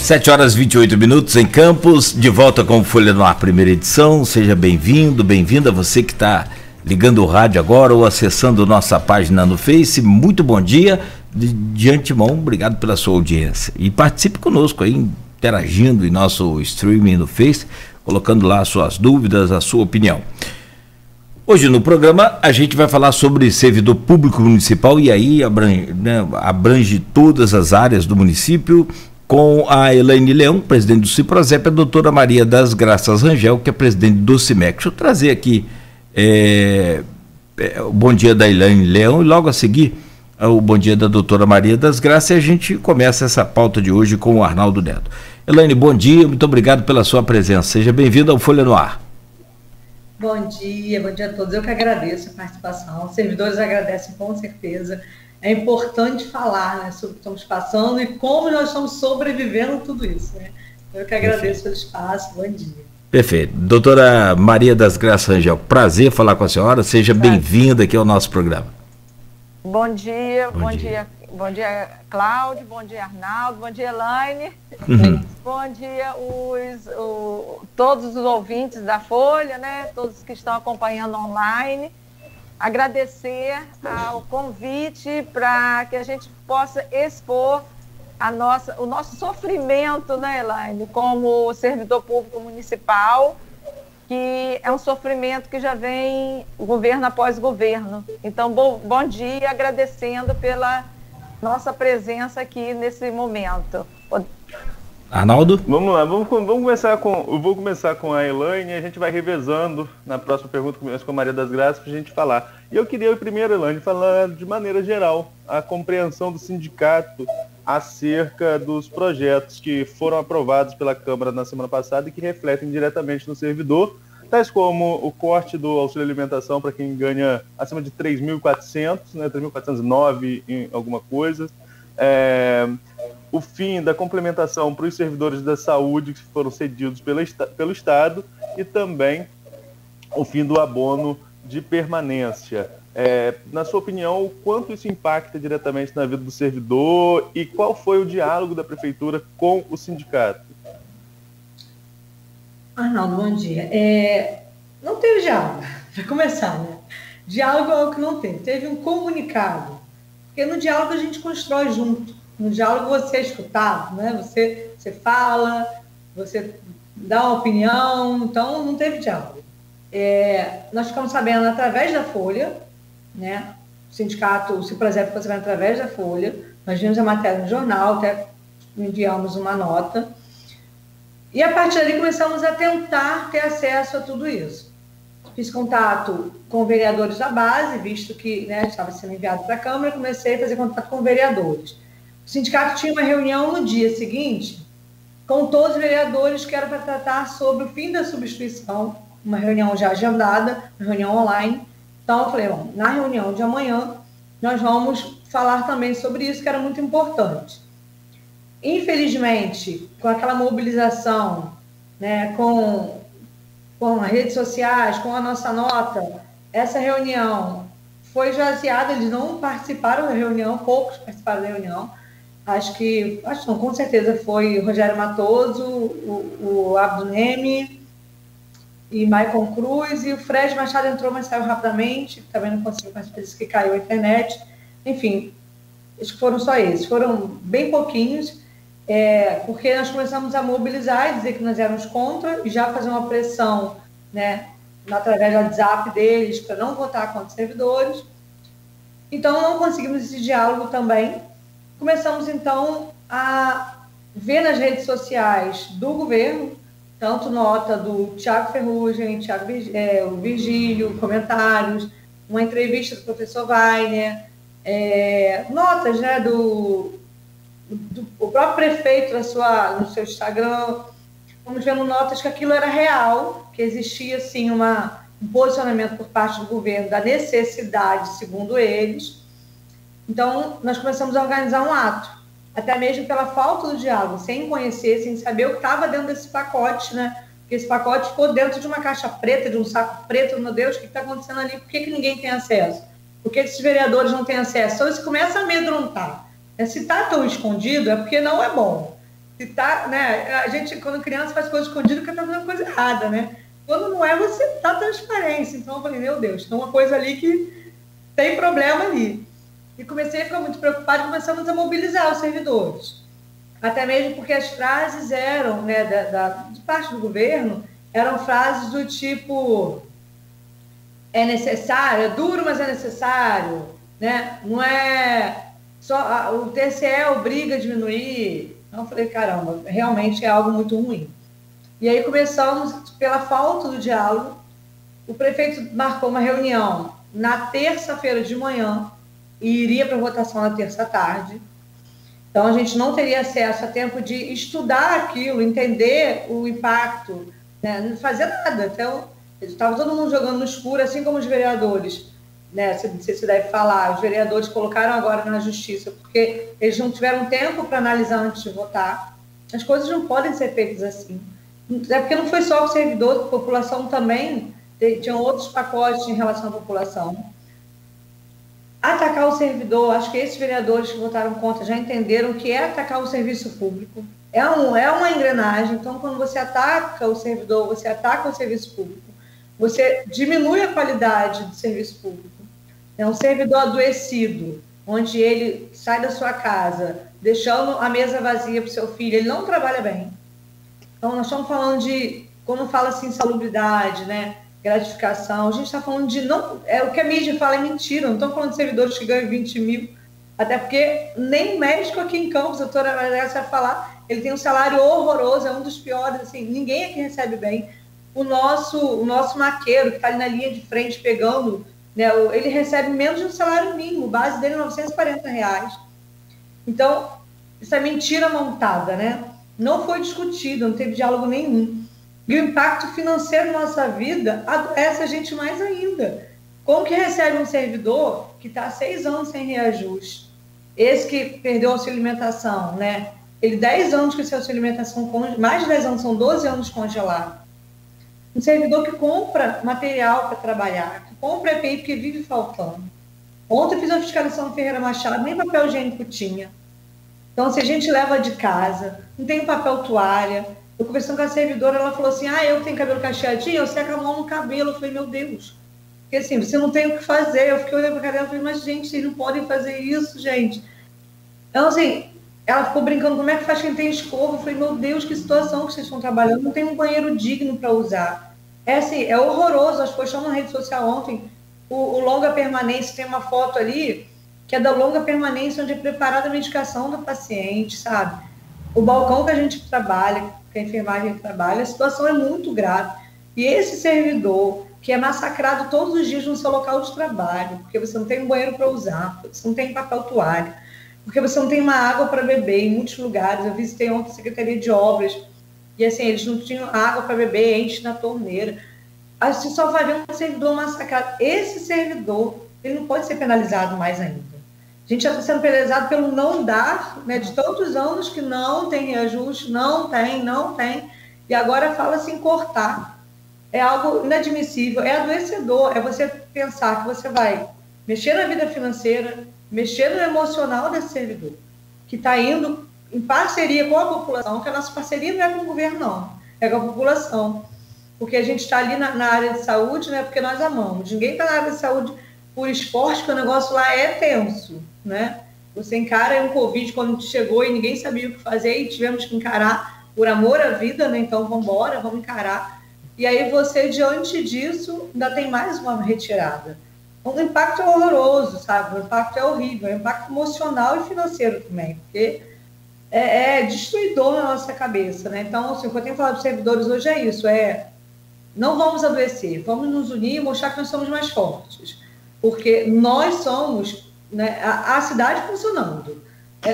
7h28 em Campos, de volta com Folha no Ar, primeira edição. Seja bem-vindo, bem-vinda você que está ligando o rádio agora ou acessando nossa página no Face. Muito bom dia, de antemão, obrigado pela sua audiência. E participe conosco aí, interagindo em nosso streaming no Face, colocando lá suas dúvidas, a sua opinião. Hoje no programa a gente vai falar sobre servidor público municipal e aí abrange todas as áreas do município, com a Elaine Leão, presidente do Ciprozep, a doutora Maria das Graças Rangel, que é presidente do CIMEC. Deixa eu trazer aqui o bom dia da Elaine Leão e logo a seguir o bom dia da doutora Maria das Graças, e a gente começa essa pauta de hoje com o Arnaldo Neto. Elaine, bom dia, muito obrigado pela sua presença. Seja bem-vinda ao Folha no Ar. Bom dia a todos. Eu que agradeço a participação. Os servidores agradecem com certeza. É importante falar, né, sobre o que estamos passando e como nós estamos sobrevivendo a tudo isso, né? Eu que agradeço pelo espaço. Bom dia. Perfeito. Doutora Maria das Graças Rangel, prazer falar com a senhora. Seja bem-vinda aqui ao nosso programa. Bom dia, bom dia, Cláudio, bom dia, Arnaldo, bom dia, Elaine. Bom dia todos os ouvintes da Folha, né? Todos que estão acompanhando online. Agradecer ao convite para que a gente possa expor o nosso sofrimento, né, Elaine, como servidor público municipal, que é um sofrimento que já vem governo após governo. Então, bom dia, agradecendo pela nossa presença aqui nesse momento. Arnaldo? Vamos lá, eu vou começar com a Elaine e a gente vai revezando na próxima pergunta, começo com a Maria das Graças para a gente falar. E eu queria primeiro, Elaine, falar de maneira geral a compreensão do sindicato acerca dos projetos que foram aprovados pela Câmara na semana passada e que refletem diretamente no servidor, tais como o corte do auxílio alimentação para quem ganha acima de 3.400, né, 3.409 em alguma coisa, o fim da complementação para os servidores da saúde que foram cedidos pelo Estado e também o fim do abono de permanência. Na sua opinião, o quanto isso impacta diretamente na vida do servidor e qual foi o diálogo da Prefeitura com o sindicato? Arnaldo, bom dia. Não teve diálogo, para começar, né? Diálogo é o que não teve. Teve um comunicado, porque no diálogo a gente constrói junto. No diálogo você é escutado, né? Você fala, você dá uma opinião, então não teve diálogo. Nós ficamos sabendo através da Folha, né? O sindicato, o Ciprozep ficou sabendo através da Folha, nós vimos a matéria no jornal, até enviamos uma nota, e a partir dali começamos a tentar ter acesso a tudo isso. Fiz contato com vereadores da base, visto que, né, estava sendo enviado para a Câmara, comecei a fazer contato com vereadores. O sindicato tinha uma reunião no dia seguinte com todos os vereadores que era para tratar sobre o fim da substituição, uma reunião já agendada, uma reunião online. Então eu falei, bom, na reunião de amanhã nós vamos falar também sobre isso, que era muito importante. Infelizmente, com aquela mobilização, né, com as redes sociais, com a nossa nota, essa reunião foi esvaziada, eles não participaram da reunião, poucos participaram da reunião. Acho não, com certeza foi o Rogério Matoso, o Abdo Neme e Maicon Cruz, e o Fred Machado entrou, mas saiu rapidamente, também não conseguiu participar disso, que caiu a internet. Enfim, acho que foram só esses, foram bem pouquinhos, porque nós começamos a mobilizar e dizer que nós éramos contra, e já fazer uma pressão, né, através do WhatsApp deles, para não votar contra os servidores. Então, não conseguimos esse diálogo também. Começamos, então, a ver nas redes sociais do governo, tanto nota do Tiago Ferrugem, o Virgílio, comentários, uma entrevista do professor Weiner, notas, né, do próprio prefeito no seu Instagram. Vamos vendo notas que aquilo era real, que existia, sim, um posicionamento por parte do governo da necessidade, segundo eles. Então, nós começamos a organizar um ato, até mesmo pela falta do diálogo, sem conhecer, sem saber o que estava dentro desse pacote, né? Porque esse pacote ficou dentro de uma caixa preta, de um saco preto. Meu Deus, o que está acontecendo ali? Por que ninguém tem acesso? Por que esses vereadores não têm acesso? Então, isso começa a amedrontar. Se está tão escondido, é porque não é bom. Se tá, né? A gente, quando criança, faz coisa escondida porque está fazendo coisa errada, né? Quando não é, você dá transparência. Então eu falei, meu Deus, tem uma coisa ali que tem problema ali. E comecei a ficar muito preocupada e começamos a mobilizar os servidores. Até mesmo porque as frases eram, né, de parte do governo, eram frases do tipo: é necessário, é duro, mas é necessário, né? Não é só o TCE obriga a diminuir. Então eu falei, caramba, realmente é algo muito ruim. E aí começamos, pela falta do diálogo, o prefeito marcou uma reunião na terça-feira de manhã e iria para votação na terça à tarde. Então, a gente não teria acesso a tempo de estudar aquilo, entender o impacto, né? Não fazer nada. Então, estava todo mundo jogando no escuro, assim como os vereadores, né? Se deve falar, os vereadores colocaram agora na justiça, porque eles não tiveram tempo para analisar antes de votar. As coisas não podem ser feitas assim. É porque não foi só o servidor, a população também, tinham outros pacotes em relação à população. Atacar o servidor, acho que esses vereadores que votaram contra já entenderam que é atacar o serviço público. É uma engrenagem. Então, quando você ataca o servidor, você ataca o serviço público, você diminui a qualidade do serviço público. É um servidor adoecido, onde ele sai da sua casa, deixando a mesa vazia para o seu filho, ele não trabalha bem. Então, nós estamos falando de, quando fala assim, insalubridade, né? Gratificação, a gente está falando de não, o que a mídia fala é mentira, não estamos falando de servidores que ganham 20 mil, até porque nem médico aqui em Campos, a doutora Maria vai falar, ele tem um salário horroroso, é um dos piores, assim, ninguém aqui recebe bem. O nosso maqueiro, que está ali na linha de frente pegando, né, ele recebe menos de um salário mínimo, base dele é R$940. Então, isso é mentira montada, né? Não foi discutido, não teve diálogo nenhum. E o impacto financeiro na nossa vida adoece a gente mais ainda. Como que recebe um servidor que está há 6 anos sem reajuste? Esse que perdeu auxílio alimentação, né? Ele 10 anos com esse auxílio alimentação, mais de 10 anos, são 12 anos congelado. Um servidor que compra material para trabalhar, que compra EPI porque vive faltando. Ontem eu fiz uma fiscalização no Ferreira Machado, nem papel higiênico tinha. Então, se a gente leva de casa, não tem papel toalha. Eu conversando com a servidora, ela falou assim, eu tenho cabelo cacheadinho, eu seco a mão no cabelo. Eu falei, meu Deus. Porque assim, você não tem o que fazer. Eu fiquei olhando para a cadeira e falei, mas gente, vocês não podem fazer isso, gente. Então, assim, ela ficou brincando, como é que faz quem tem escova? Eu falei, meu Deus, que situação que vocês estão trabalhando. Não tem um banheiro digno para usar. É assim, é horroroso. Acho que postamos na rede social ontem, o longa permanência, tem uma foto ali, que é da longa permanência, onde é preparada a medicação do paciente, sabe? O balcão que a gente trabalha, que a enfermagem trabalha, a situação é muito grave. E esse servidor, que é massacrado todos os dias no seu local de trabalho, porque você não tem um banheiro para usar, porque você não tem papel toalha, porque você não tem uma água para beber em muitos lugares. Eu visitei ontem a Secretaria de Obras, e assim, eles não tinham água para beber, enche na torneira. A gente só vai ver um servidor massacrado. Esse servidor, ele não pode ser penalizado mais ainda. A gente já está sendo penalizado pelo não dar, né, de tantos anos que não tem reajuste, não tem, e agora fala-se em cortar. É algo inadmissível, é adoecedor, é você pensar que você vai mexer na vida financeira, mexer no emocional desse servidor, que está indo em parceria com a população, que a nossa parceria não é com o governo, não, é com a população, porque a gente está ali na área de saúde, né, porque nós amamos. Ninguém está na área de saúde por esporte, que o negócio lá é tenso, né? Você encara um Covid quando chegou e ninguém sabia o que fazer e tivemos que encarar por amor à vida, né? Então vamos embora, vamos encarar. E aí você, diante disso, ainda tem mais uma retirada. Então, o impacto é horroroso, sabe? O impacto é horrível, é um impacto emocional e financeiro também, porque é destruidor na nossa cabeça, né? Então, assim, o que eu tenho falado dos servidores hoje é isso, não vamos adoecer, vamos nos unir e mostrar que nós somos mais fortes. Porque nós somos, né, a cidade funcionando.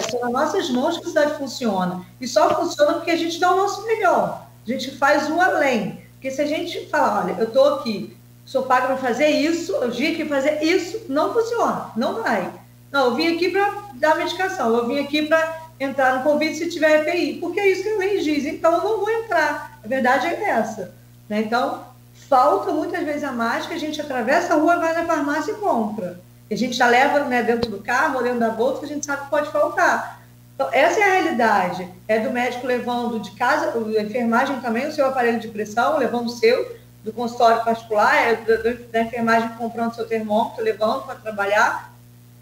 São as nossas mãos que a cidade funciona. E só funciona porque a gente dá o nosso melhor. A gente faz o além. Porque se a gente falar, olha, eu estou aqui, sou paga para fazer isso, eu vim aqui fazer isso, não funciona, não vai. Não, eu vim aqui para dar medicação, eu vim aqui para entrar no Covid se tiver EPI, porque é isso que a lei diz. Então, eu não vou entrar. A verdade é essa. Né? Então, falta muitas vezes a máscara, a gente atravessa a rua, vai na farmácia e compra. A gente já leva, né, dentro do carro, ou dentro da bolsa, a gente sabe que pode faltar. Então, essa é a realidade, do médico levando de casa, a enfermagem também, o seu aparelho de pressão, levando o seu, do consultório particular, da enfermagem comprando seu termômetro, levando para trabalhar.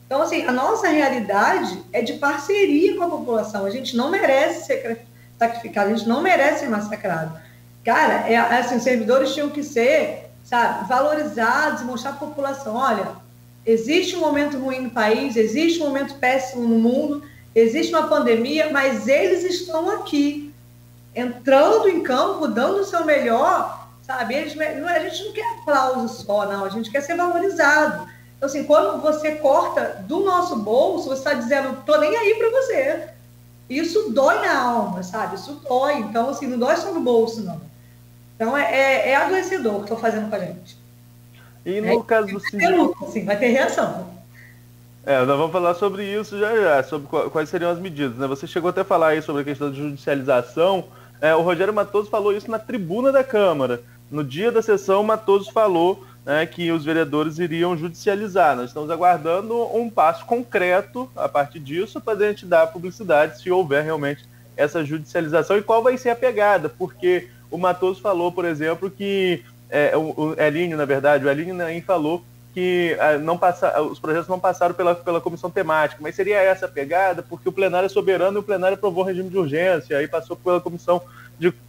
Então, assim, a nossa realidade é de parceria com a população, a gente não merece ser sacrificado, a gente não merece ser massacrado. Cara, assim, os servidores tinham que ser, sabe, valorizados, mostrar para a população, olha, existe um momento ruim no país, existe um momento péssimo no mundo, existe uma pandemia, mas eles estão aqui, entrando em campo, dando o seu melhor, sabe? A gente não quer aplauso só, não, a gente quer ser valorizado. Então, assim, quando você corta do nosso bolso, você está dizendo, tô nem aí para você. Isso dói na alma, sabe? Isso dói. Então, assim, não dói só no bolso, não. Então, é adoecedor o que estou fazendo com a gente. E no caso do sindicato... Sim, vai ter reação. Nós vamos falar sobre isso já, sobre quais seriam as medidas, né? Você chegou até a falar aí sobre a questão de judicialização. O Rogério Matoso falou isso na tribuna da Câmara. No dia da sessão, Matoso falou, né, que os vereadores iriam judicializar. Nós estamos aguardando um passo concreto a partir disso para a gente dar publicidade se houver realmente essa judicialização e qual vai ser a pegada, porque o Matoso falou, por exemplo, que o Elinho, na verdade, o Elinho Naim falou que os projetos não passaram pela comissão temática, mas seria essa a pegada, porque o plenário é soberano e o plenário aprovou o regime de urgência, aí passou pela comissão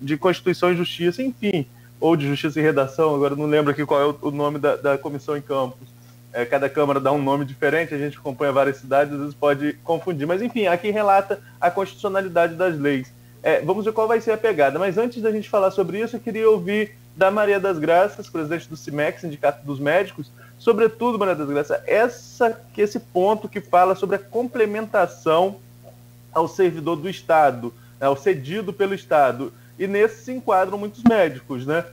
de Constituição e Justiça, enfim, ou de Justiça e Redação, agora não lembro aqui qual é o nome da comissão em Campos. Cada Câmara dá um nome diferente, a gente acompanha várias cidades, às vezes pode confundir, mas enfim, aqui relata a constitucionalidade das leis. Vamos ver qual vai ser a pegada, mas antes da gente falar sobre isso, eu queria ouvir da Maria das Graças, presidente do CIMEC, Sindicato dos Médicos, sobretudo, Maria das Graças, esse ponto que fala sobre a complementação ao servidor do Estado, ao cedido pelo Estado, e nesse se enquadram muitos médicos, né?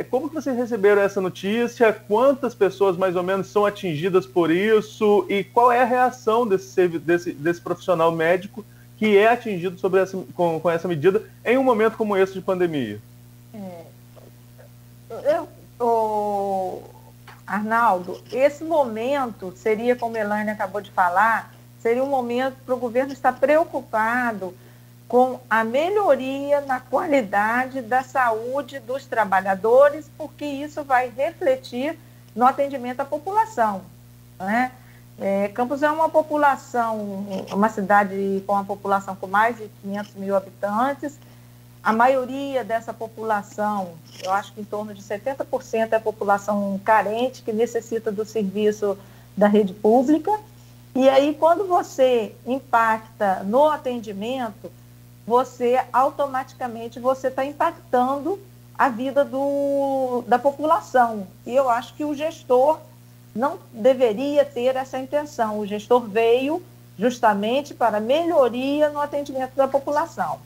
Como que vocês receberam essa notícia? Quantas pessoas mais ou menos são atingidas por isso? E qual é a reação desse profissional médico que é atingido com essa medida em um momento como esse de pandemia? Arnaldo, esse momento seria, como a Elaine acabou de falar, seria um momento para o governo estar preocupado com a melhoria na qualidade da saúde dos trabalhadores, porque isso vai refletir no atendimento à população, né? Campos é uma cidade com uma população com mais de 500 mil habitantes. A maioria dessa população, eu acho que em torno de 70% é a população carente, que necessita do serviço da rede pública. E aí, quando você impacta no atendimento, automaticamente está impactando a vida da população. E eu acho que o gestor não deveria ter essa intenção. O gestor veio justamente para melhoria no atendimento da população.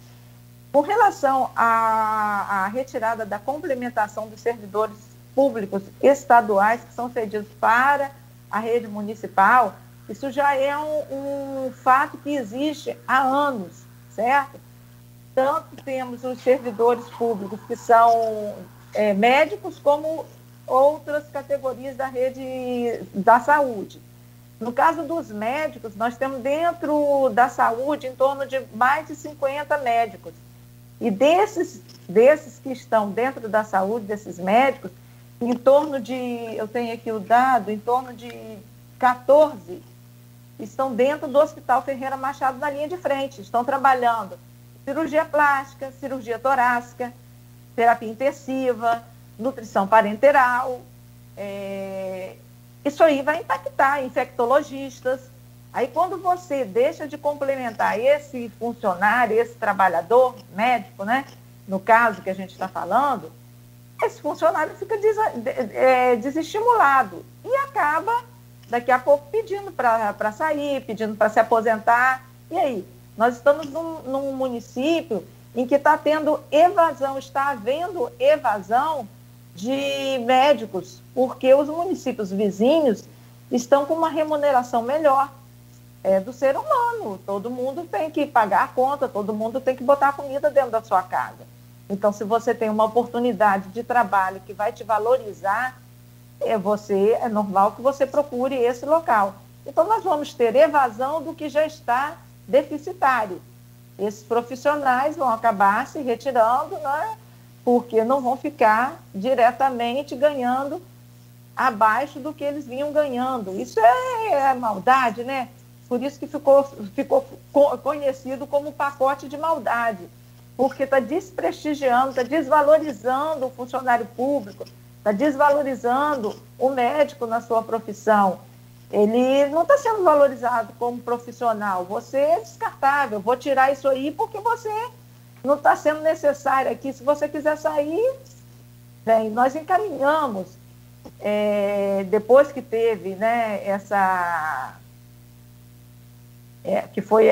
Com relação à retirada da complementação dos servidores públicos estaduais que são cedidos para a rede municipal, isso já é um fato que existe há anos, certo? Tanto temos os servidores públicos que são médicos, como outras categorias da rede da saúde. No caso dos médicos, nós temos dentro da saúde em torno de mais de 50 médicos. E desses que estão dentro da saúde, desses médicos, eu tenho aqui o dado, em torno de 14 estão dentro do Hospital Ferreira Machado na linha de frente, estão trabalhando cirurgia plástica, cirurgia torácica, terapia intensiva, nutrição parenteral. Isso aí vai impactar infectologistas. Aí, quando você deixa de complementar esse funcionário, esse trabalhador médico, né, no caso que a gente está falando, esse funcionário fica desestimulado e acaba, daqui a pouco, pedindo para sair, pedindo para se aposentar. E aí? Nós estamos num município em que está havendo evasão de médicos, porque os municípios vizinhos estão com uma remuneração melhor do ser humano. Todo mundo tem que pagar a conta, todo mundo tem que botar comida dentro da sua casa. Então, se você tem uma oportunidade de trabalho que vai te valorizar, é normal que você procure esse local. Então, nós vamos ter evasão do que já está deficitário. Esses profissionais vão acabar se retirando, né, porque não vão ficar diretamente ganhando abaixo do que eles vinham ganhando. Isso é maldade, né? Por isso que ficou conhecido como pacote de maldade, porque está desprestigiando, está desvalorizando o funcionário público, está desvalorizando o médico na sua profissão. Ele não está sendo valorizado como profissional. Você é descartável, vou tirar isso aí porque você não está sendo necessário aqui. Se você quiser sair, bem, nós encaminhamos, depois que teve, né, que foi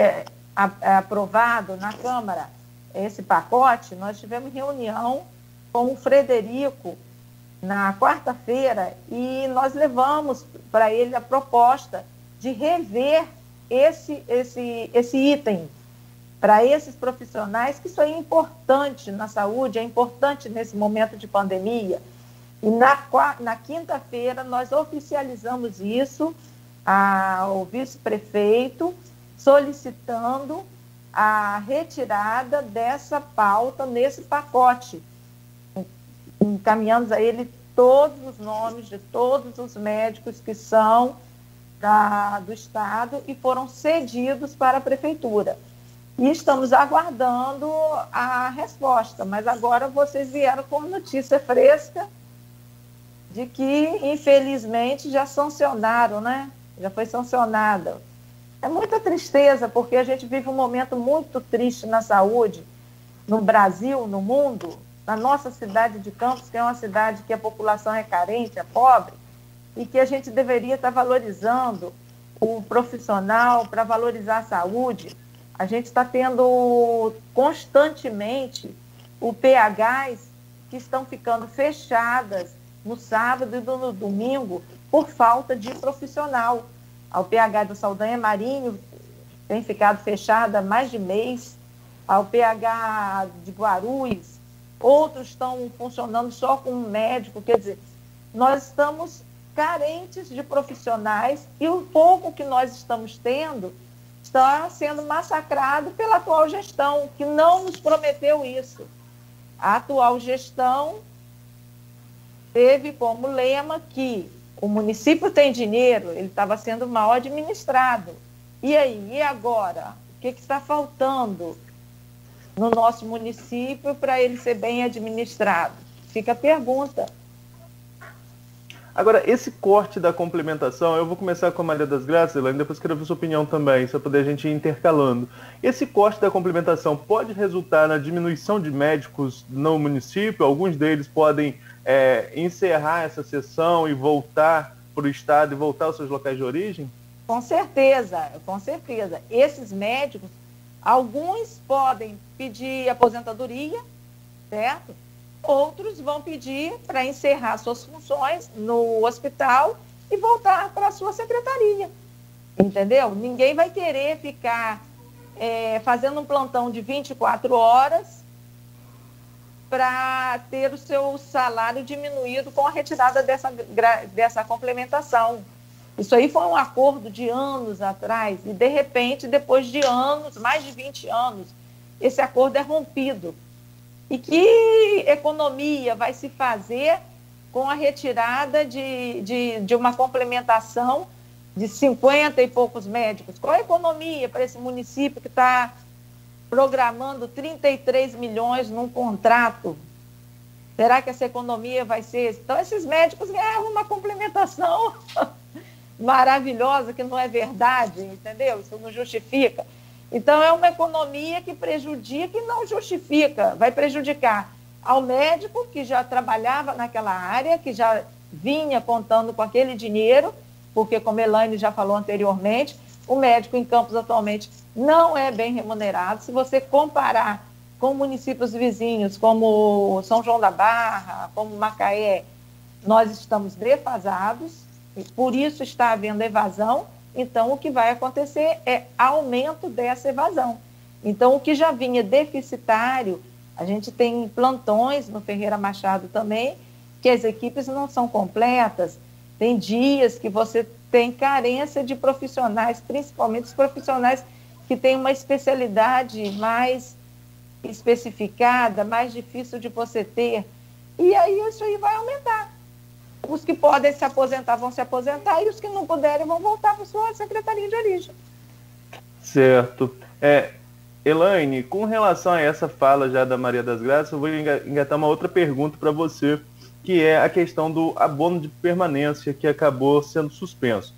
aprovado na Câmara esse pacote, nós tivemos reunião com o Frederico na quarta-feira e nós levamos para ele a proposta de rever esse item para esses profissionais, que isso aí é importante na saúde, é importante nesse momento de pandemia. E na quinta-feira nós oficializamos isso ao vice-prefeito, solicitando a retirada dessa pauta nesse pacote. Encaminhamos a ele todos os nomes de todos os médicos que são do Estado e foram cedidos para a Prefeitura. E estamos aguardando a resposta, mas agora vocês vieram com notícia fresca de que, infelizmente, já sancionaram, né? Já foi sancionada. É muita tristeza, porque a gente vive um momento muito triste na saúde, no Brasil, no mundo, na nossa cidade de Campos, que é uma cidade que a população é carente, é pobre, e que a gente deveria estar valorizando o profissional para valorizar a saúde. A gente está tendo constantemente o PHs que estão ficando fechadas no sábado e no domingo por falta de profissional. A PH do Saldanha Marinho tem ficado fechada há mais de mês, a PH de Guarulhos, outros estão funcionando só com um médico. Quer dizer, nós estamos carentes de profissionais e o pouco que nós estamos tendo está sendo massacrado pela atual gestão, que não nos prometeu isso. A atual gestão teve como lema que o município tem dinheiro, ele estava sendo mal administrado. E aí, e agora? O que está faltando no nosso município para ele ser bem administrado? Fica a pergunta. Agora, esse corte da complementação, eu vou começar com a Maria das Graças, Elaine, depois quero ver sua opinião também, para poder a gente ir intercalando. Esse corte da complementação pode resultar na diminuição de médicos no município? Alguns deles podem encerrar essa sessão e voltar para o Estado e voltar aos seus locais de origem? Com certeza, com certeza. Esses médicos, alguns podem pedir aposentadoria, certo? Outros vão pedir para encerrar suas funções no hospital e voltar para a sua secretaria, entendeu? Ninguém vai querer ficar fazendo um plantão de 24 horas para ter o seu salário diminuído com a retirada dessa complementação. Isso aí foi um acordo de anos atrás e, de repente, depois de anos, mais de 20 anos, esse acordo é rompido. E que economia vai se fazer com a retirada de uma complementação de 50 e poucos médicos? Qual a economia para esse município que está programando 33 milhões num contrato? Será que essa economia vai ser... Então, esses médicos ganharam uma complementação maravilhosa, que não é verdade, entendeu? Isso não justifica. Então, é uma economia que prejudica e não justifica. Vai prejudicar ao médico que já trabalhava naquela área, que já vinha contando com aquele dinheiro, porque, como a Elaine já falou anteriormente, o médico em Campos atualmente não é bem remunerado. Se você comparar com municípios vizinhos, como São João da Barra, como Macaé, nós estamos defasados, e por isso está havendo evasão. Então, o que vai acontecer é aumento dessa evasão. Então, o que já vinha deficitário, a gente tem plantões no Ferreira Machado também, que as equipes não são completas. Tem dias que você tem carência de profissionais, principalmente os profissionais que tem uma especialidade mais especificada, mais difícil de você ter. E aí isso aí vai aumentar. Os que podem se aposentar vão se aposentar e os que não puderem vão voltar para a sua secretaria de origem. Certo. Elaine, com relação a essa fala já da Maria das Graças, eu vou engatar uma outra pergunta para você, que é a questão do abono de permanência que acabou sendo suspenso.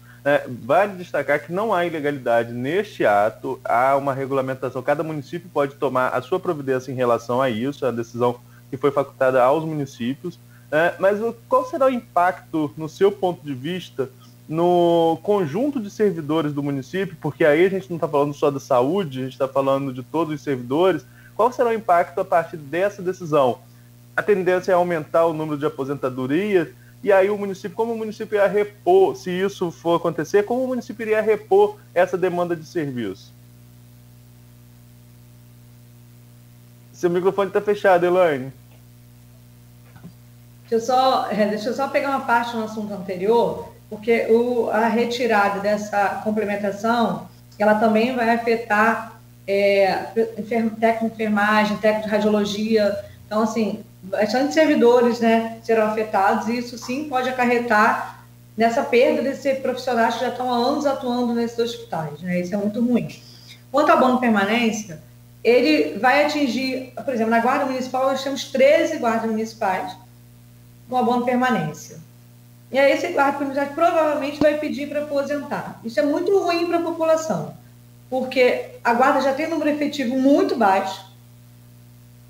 Vale destacar que não há ilegalidade neste ato, há uma regulamentação, cada município pode tomar a sua providência em relação a isso, a decisão que foi facultada aos municípios, mas qual será o impacto, no seu ponto de vista, no conjunto de servidores do município, porque aí a gente não está falando só da saúde, a gente está falando de todos os servidores, qual será o impacto a partir dessa decisão? A tendência é aumentar o número de aposentadorias, e aí o município, como o município ia repor, se isso for acontecer, como o município iria repor essa demanda de serviço? Seu microfone está fechado, Elaine. Deixa eu só pegar uma parte no assunto anterior, porque a retirada dessa complementação, ela também vai afetar técnico de enfermagem, técnico de radiologia. Então, assim, bastante servidores, né, serão afetados, e isso sim pode acarretar nessa perda desses profissionais que já estão há anos atuando nesses hospitais, né? Isso é muito ruim. Quanto ao abono de permanência, ele vai atingir, por exemplo, na Guarda Municipal nós temos 13 guardas municipais com abono de permanência. E aí esse guarda municipal provavelmente vai pedir para aposentar. Isso é muito ruim para a população, porque a guarda já tem um número efetivo muito baixo,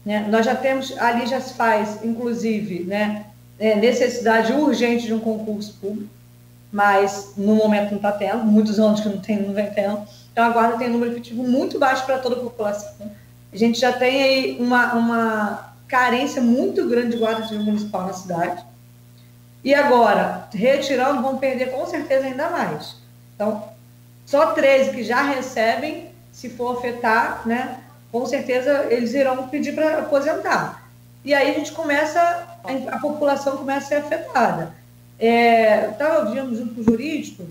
né? Nós já temos, ali já se faz, inclusive, né, necessidade urgente de um concurso público, mas no momento não está tendo, muitos anos que não vem tendo. Então a guarda tem um número efetivo muito baixo para toda a população. A gente já tem aí uma carência muito grande de guarda civil municipal na cidade. E agora, retirando, vão perder com certeza ainda mais. Então, só 13 que já recebem, se for afetar, né, com certeza eles irão pedir para aposentar. E aí a população começa a ser afetada. Estava ouvindo junto com o jurídico,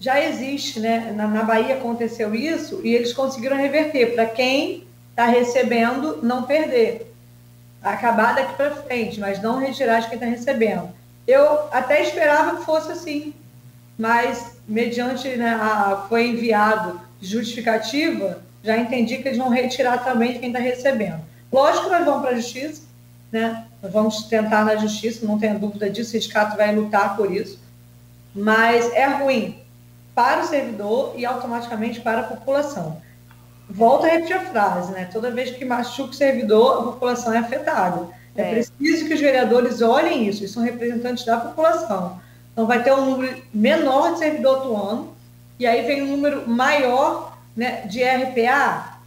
já existe, né, na Bahia aconteceu isso, e eles conseguiram reverter, para quem está recebendo não perder. Acabar daqui para frente, mas não retirar de quem está recebendo. Eu até esperava que fosse assim, mas mediante, né, foi enviado justificativa, já entendi que eles vão retirar também de quem está recebendo. Lógico que nós vamos para a justiça, né? Nós vamos tentar na justiça, não tenha dúvida disso, o sindicato vai lutar por isso, mas é ruim para o servidor e automaticamente para a população. Volto a repetir a frase, né? Toda vez que machuca o servidor, a população é afetada. É preciso que os vereadores olhem isso, eles são representantes da população. Então, vai ter um número menor de servidor atuando, e aí vem um número maior, né, de RPA.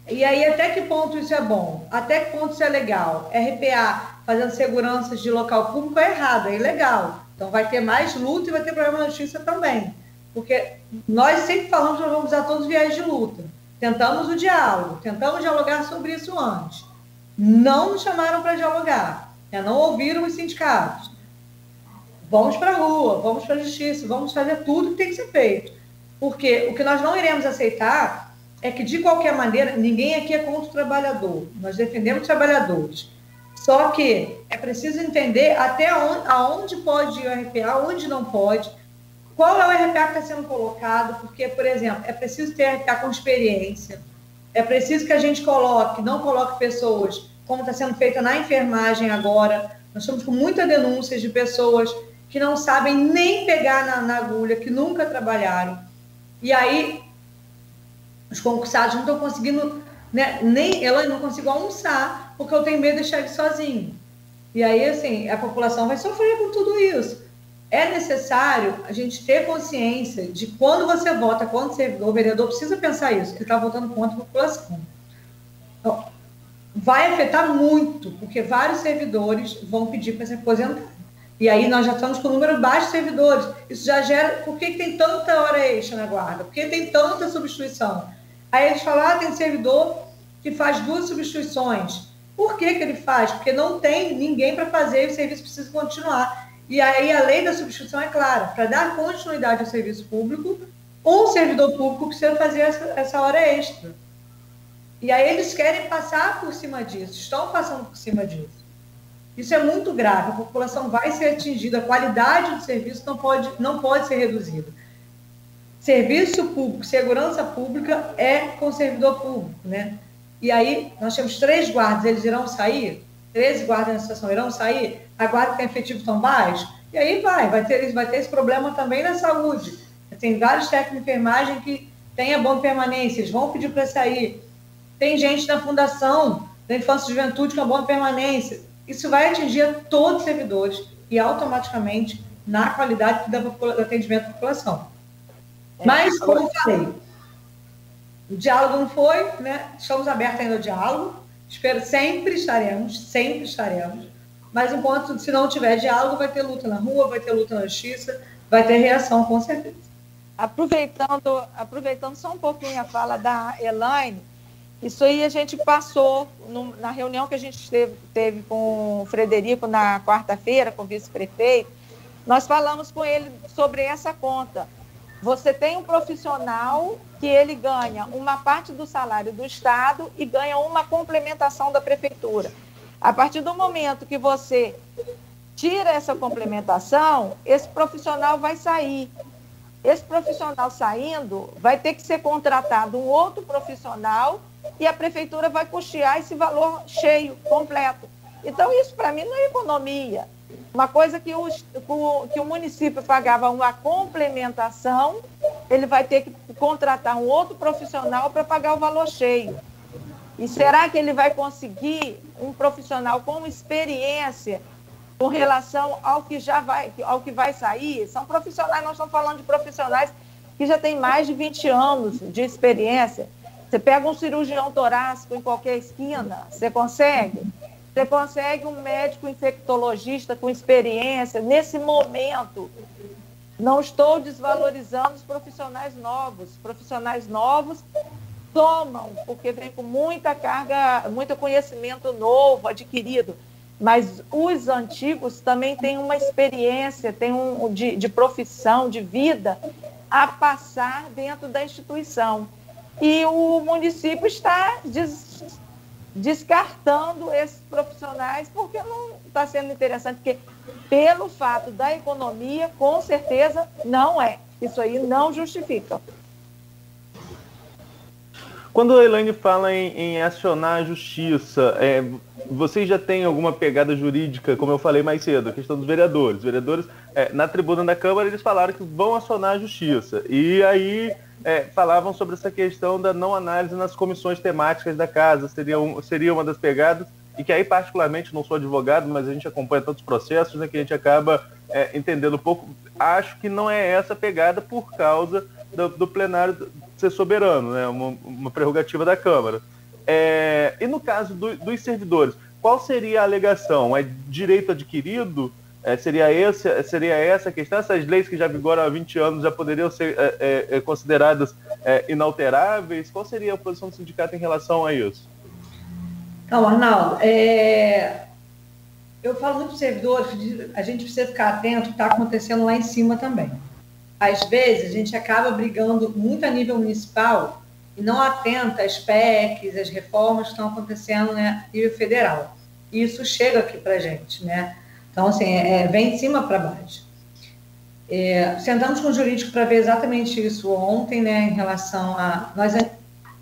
E aí, até que ponto isso é bom? Até que ponto isso é legal? RPA fazendo seguranças de local público é errado, é ilegal. Então, vai ter mais luta e vai ter problema na justiça também. Porque nós sempre falamos que nós vamos usar todos os viés de luta. Tentamos o diálogo, tentamos dialogar sobre isso antes. Não nos chamaram para dialogar, não ouviram os sindicatos. Vamos para a rua, vamos para a justiça, vamos fazer tudo que tem que ser feito. Porque o que nós não iremos aceitar é que, de qualquer maneira, ninguém aqui é contra o trabalhador. Nós defendemos os trabalhadores. Só que é preciso entender até aonde pode ir o RPA, onde não pode, qual é o RPA que está sendo colocado, porque, por exemplo, é preciso ter RPA com experiência, é preciso que a gente não coloque pessoas, como está sendo feita na enfermagem agora. Nós estamos com muitas denúncias de pessoas que não sabem nem pegar na agulha, que nunca trabalharam. E aí, os concursados não estão conseguindo, né, ela não consigo almoçar, porque eu tenho medo de deixar ele sozinho. E aí, assim, a população vai sofrer com tudo isso. É necessário a gente ter consciência de quando você vota contra o servidor, o vereador precisa pensar isso, que ele está votando contra a população. Então, vai afetar muito, porque vários servidores vão pedir para se aposentar. E aí nós já estamos com um número baixo de servidores. Isso já gera... Por que tem tanta hora extra na guarda? Por que tem tanta substituição? Aí eles falam, tem servidor que faz 2 substituições. Por que ele faz? Porque não tem ninguém para fazer e o serviço precisa continuar. E aí a lei da substituição é clara, para dar continuidade ao serviço público, um servidor público precisa fazer essa hora extra. E aí eles querem passar por cima disso, estão passando por cima disso. Isso é muito grave, a população vai ser atingida, a qualidade do serviço não pode ser reduzida. Serviço público, segurança pública é com servidor público, né? E aí nós temos 3 guardas, eles irão sair, 13 guardas na situação irão sair, a guarda tem efetivo tão baixo, e aí vai ter esse problema também na saúde. Tem vários técnicos de enfermagem que têm a boa permanência, eles vão pedir para sair. Tem gente da Fundação da Infância e Juventude com a boa permanência. Isso vai atingir a todos os servidores e automaticamente na qualidade do atendimento à população. Mas, como eu falei, o diálogo não foi, né? Estamos abertos ainda ao diálogo, sempre estaremos, mas enquanto, se não tiver diálogo, vai ter luta na rua, vai ter luta na justiça, vai ter reação, com certeza. Aproveitando só um pouquinho a fala da Elaine, isso aí a gente passou na reunião que a gente teve com o Frederico na quarta-feira, com o vice-prefeito, nós falamos com ele sobre essa conta. Você tem um profissional que ele ganha uma parte do salário do Estado e ganha uma complementação da prefeitura. A partir do momento que você tira essa complementação, esse profissional vai sair. Esse profissional saindo, vai ter que ser contratado um outro profissional e a prefeitura vai custear esse valor cheio, completo. Então, isso para mim não é economia. Uma coisa que o município pagava uma complementação, ele vai ter que contratar um outro profissional para pagar o valor cheio. E será que ele vai conseguir um profissional com experiência com relação ao que vai sair? São profissionais, nós estamos falando de profissionais que já têm mais de 20 anos de experiência. Você pega um cirurgião torácico em qualquer esquina, você consegue? Você consegue um médico infectologista com experiência. Nesse momento, não estou desvalorizando os profissionais novos. Profissionais novos tomam, porque vem com muita carga, muito conhecimento novo, adquirido. Mas os antigos também têm uma experiência, têm de profissão, de vida, a passar dentro da instituição. E o município está descartando esses profissionais porque não está sendo interessante, porque pelo fato da economia, com certeza, não é. Isso aí não justifica. Quando a Elaine fala em acionar a justiça, vocês já têm alguma pegada jurídica, como eu falei mais cedo, a questão dos vereadores. Os vereadores, na tribuna da Câmara, eles falaram que vão acionar a justiça. E aí falavam sobre essa questão da não análise nas comissões temáticas da casa, seria uma das pegadas, e que aí, particularmente, não sou advogado, mas a gente acompanha tantos processos, né, que a gente acaba entendendo um pouco. Acho que não é essa pegada por causa do plenário ser soberano, né, uma prerrogativa da Câmara. E no caso dos servidores, qual seria a alegação? É direito adquirido? Seria essa a questão? Essas leis que já vigoram há 20 anos já poderiam ser consideradas inalteráveis? Qual seria a posição do sindicato em relação a isso? Não, Arnaldo, eu falo muito para os servidores, a gente precisa ficar atento ao que está acontecendo lá em cima também. Às vezes, a gente acaba brigando muito a nível municipal e não atenta às PECs, às reformas que estão acontecendo, né, a nível federal. E isso chega aqui para a gente, né? Então, assim, vem de cima para baixo. Sentamos com o jurídico para ver exatamente isso ontem, né, em relação a... Nós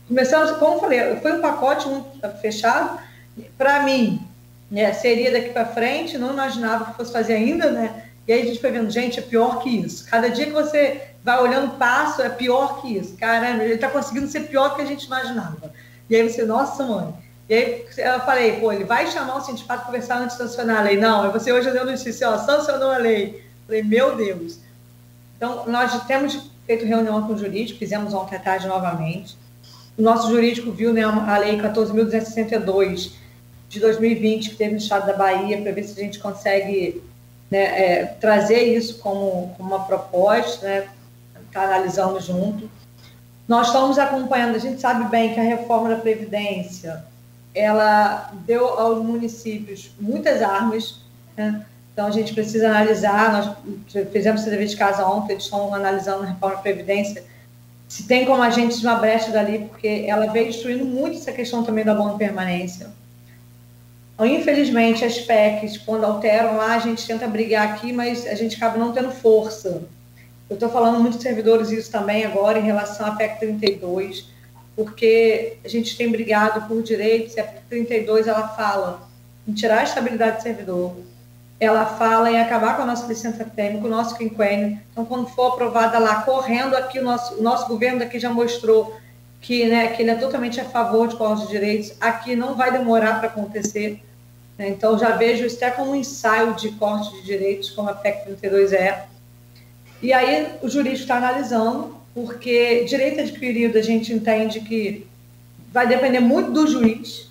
começamos, como eu falei, foi um pacote muito fechado. Para mim, né, seria daqui para frente, não imaginava que fosse fazer ainda, né? E aí a gente foi vendo, gente, é pior que isso. Cada dia que você vai olhando o passo, é pior que isso. Caramba, ele está conseguindo ser pior do que a gente imaginava. E aí você, nossa, mãe. E aí eu falei, ele vai chamar o sindicato para conversar antes de sancionar a lei. Não, aí você hoje deu notícia, sancionou a lei. Falei, meu Deus. Então, nós temos feito reunião com o jurídico, fizemos ontem à tarde novamente. O nosso jurídico viu, né, a lei 14.262 de 2020, que teve no estado da Bahia, para ver se a gente consegue, né, trazer isso como uma proposta, né, tá analisando junto. Nós estamos acompanhando, a gente sabe bem que a reforma da Previdência, ela deu aos municípios muitas armas, né? Então a gente precisa analisar, nós fizemos esse dever de casa ontem, eles estão analisando a reforma da Previdência, se tem como a gente uma brecha dali, porque ela veio destruindo muito essa questão também da boa permanência. Infelizmente, as PECs, quando alteram lá, a gente tenta brigar aqui, mas a gente acaba não tendo força. Eu estou falando muito de servidores isso também agora em relação à PEC 32, porque a gente tem brigado por direitos, e a PEC 32 ela fala em tirar a estabilidade do servidor, ela fala em acabar com a nossa licença térmica, o nosso quinquênio. Então, quando for aprovada lá, correndo aqui, o nosso governo daqui já mostrou que, né, que ele é totalmente a favor de corte de direitos. Aqui não vai demorar para acontecer. Né? Então, já vejo isso até como um ensaio de corte de direitos, como a PEC 32 é. E aí, o jurídico está analisando, porque direito adquirido a gente entende que vai depender muito do juiz,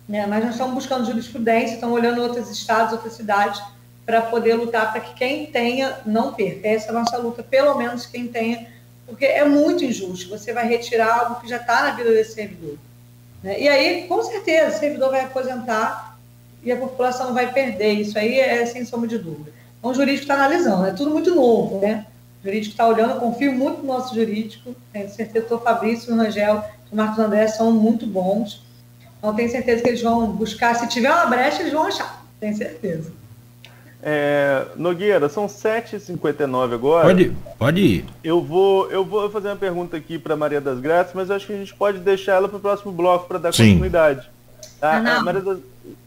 né? Mas nós estamos buscando jurisprudência, estamos olhando outros estados, outras cidades, para poder lutar para que quem tenha não perca. Essa é a nossa luta, pelo menos quem tenha, porque é muito injusto. Você vai retirar algo que já está na vida desse servidor. Né? E aí, com certeza, o servidor vai aposentar e a população vai perder. Isso aí é sem sombra de dúvida. Então, o jurídico está analisando, é tudo muito novo, né? O jurídico está olhando, eu confio muito no nosso jurídico, tenho certeza que o Fabrício, o Rangel e o Marcos André são muito bons. Então, tenho certeza que eles vão buscar, se tiver uma brecha, eles vão achar, tenho certeza. Nogueira, são 7h59 agora. Pode ir. Eu vou fazer uma pergunta aqui para Maria das Graças, mas acho que a gente pode deixar ela para o próximo bloco para dar continuidade. Tá?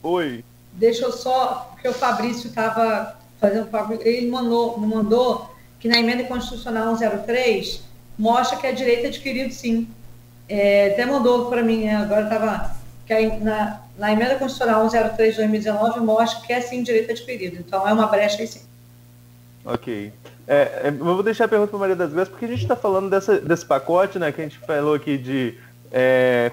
Oi. Deixa eu só, porque o Fabrício estava fazendo, ele me mandou que na emenda constitucional 103 mostra que é direito adquirido, sim. Até mandou para mim, né? Agora estava... que na emenda constitucional 103 de 2019 mostra que é sim direito adquirido. Então é uma brecha aí sim. Ok. Eu vou deixar a pergunta para Maria das Graças, porque a gente está falando desse pacote, né, que a gente falou aqui de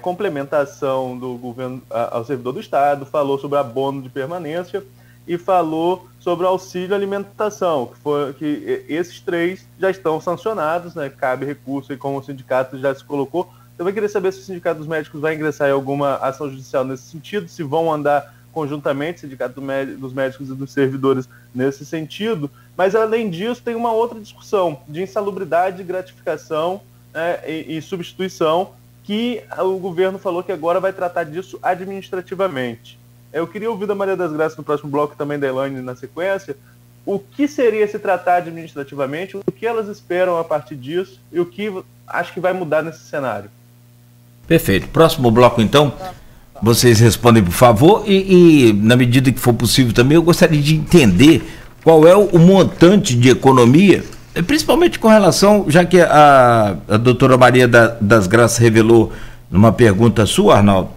complementação do governo ao servidor do Estado, falou sobre abono de permanência e falou sobre o auxílio alimentação, que esses três já estão sancionados, né, cabe recurso, e como o sindicato já se colocou. Eu vai querer saber se o Sindicato dos Médicos vai ingressar em alguma ação judicial nesse sentido, se vão andar conjuntamente, o Sindicato dos Médicos e dos Servidores nesse sentido. Mas, além disso, tem uma outra discussão de insalubridade, gratificação, né, e substituição, que o governo falou que agora vai tratar disso administrativamente. Eu queria ouvir da Maria das Graças no próximo bloco, também da Elaine na sequência, o que seria se tratar administrativamente, o que elas esperam a partir disso e o que acho que vai mudar nesse cenário. Perfeito. Próximo bloco, então, vocês respondem, por favor, e na medida que for possível também, eu gostaria de entender qual é o montante de economia, principalmente com relação, já que a doutora Maria das Graças revelou numa pergunta sua, Arnaldo,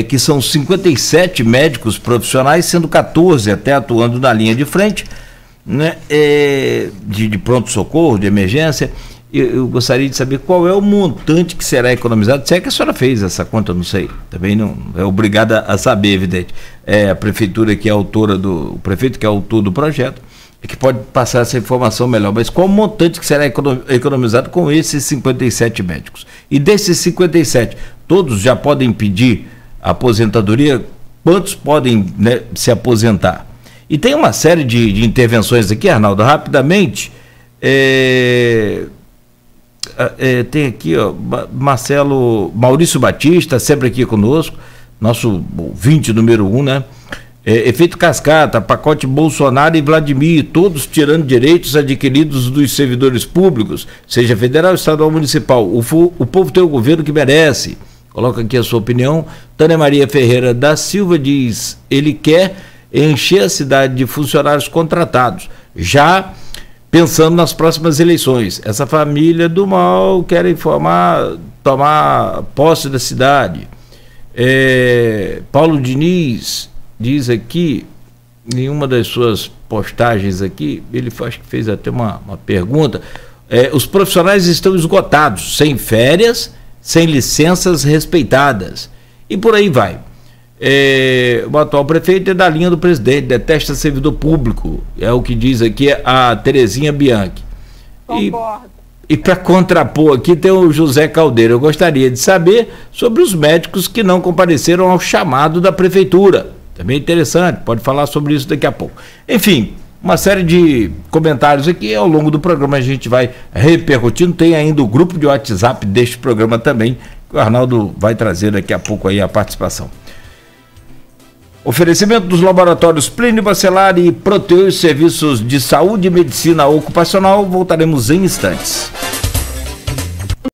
que são 57 médicos profissionais, sendo 14 até atuando na linha de frente, né, de pronto-socorro, de emergência. Eu gostaria de saber qual é o montante que será economizado. Se é que a senhora fez essa conta, não sei. Também não é obrigada a saber, evidente. É a prefeitura que é autora o prefeito que é autor do projeto, e que pode passar essa informação melhor. Mas qual o montante que será economizado com esses 57 médicos? E desses 57, todos já podem pedir aposentadoria? Quantos podem, né, se aposentar? E tem uma série de intervenções aqui, Arnaldo, rapidamente. Tem aqui, ó, Maurício Batista, sempre aqui conosco, nosso ouvinte número 1, né? Efeito cascata, pacote Bolsonaro e Vladimir, todos tirando direitos adquiridos dos servidores públicos, seja federal, estadual ou municipal. O povo tem o governo que merece. Coloca aqui a sua opinião. Tânia Maria Ferreira da Silva diz: ele quer encher a cidade de funcionários contratados, já pensando nas próximas eleições. Essa família do mal quer tomar posse da cidade. Paulo Diniz diz aqui, em uma das suas postagens aqui, ele acho que fez até uma pergunta, os profissionais estão esgotados, sem férias, sem licenças respeitadas, e por aí vai. O atual prefeito é da linha do presidente, detesta servidor público, é o que diz aqui a Terezinha Bianchi. Concordo. E para contrapor aqui tem o José Caldeira. Eu gostaria de saber sobre os médicos que não compareceram ao chamado da prefeitura. Também interessante, pode falar sobre isso daqui a pouco. Enfim, uma série de comentários aqui. Ao longo do programa a gente vai repercutindo. Tem ainda o grupo de WhatsApp deste programa também, que o Arnaldo vai trazer daqui a pouco aí a participação. Oferecimento dos laboratórios Plínio Bacelar e Proteus, serviços de saúde e medicina ocupacional. Voltaremos em instantes.